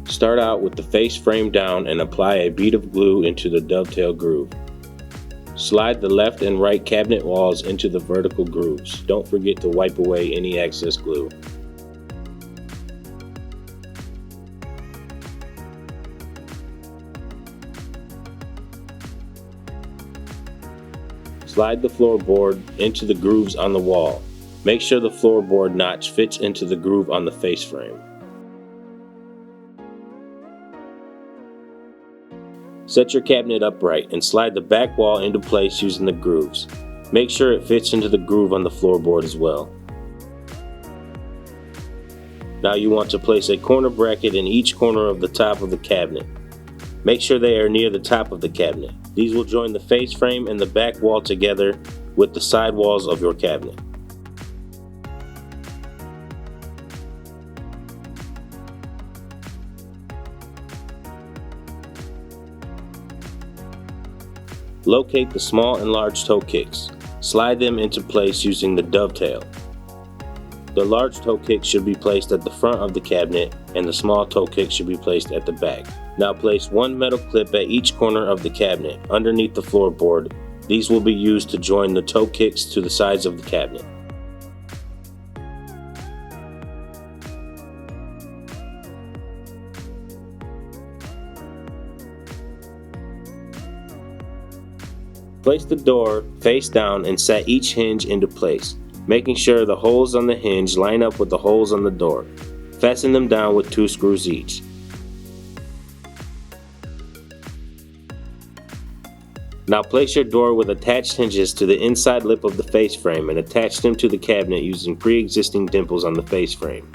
Start out with the face frame down and apply a bead of glue into the dovetail groove. Slide the left and right cabinet walls into the vertical grooves. Don't forget to wipe away any excess glue. Slide the floorboard into the grooves on the wall. Make sure the floorboard notch fits into the groove on the face frame. Set your cabinet upright and slide the back wall into place using the grooves. Make sure it fits into the groove on the floorboard as well. Now you want to place a corner bracket in each corner of the top of the cabinet. Make sure they are near the top of the cabinet. These will join the face frame and the back wall together with the side walls of your cabinet. Locate the small and large toe kicks. Slide them into place using the dovetail. The large toe kick should be placed at the front of the cabinet and the small toe kick should be placed at the back. Now place one metal clip at each corner of the cabinet underneath the floorboard. These will be used to join the toe kicks to the sides of the cabinet. Place the door face down and set each hinge into place, making sure the holes on the hinge line up with the holes on the door. Fasten them down with 2 screws each. Now place your door with attached hinges to the inside lip of the face frame and attach them to the cabinet using pre-existing dimples on the face frame.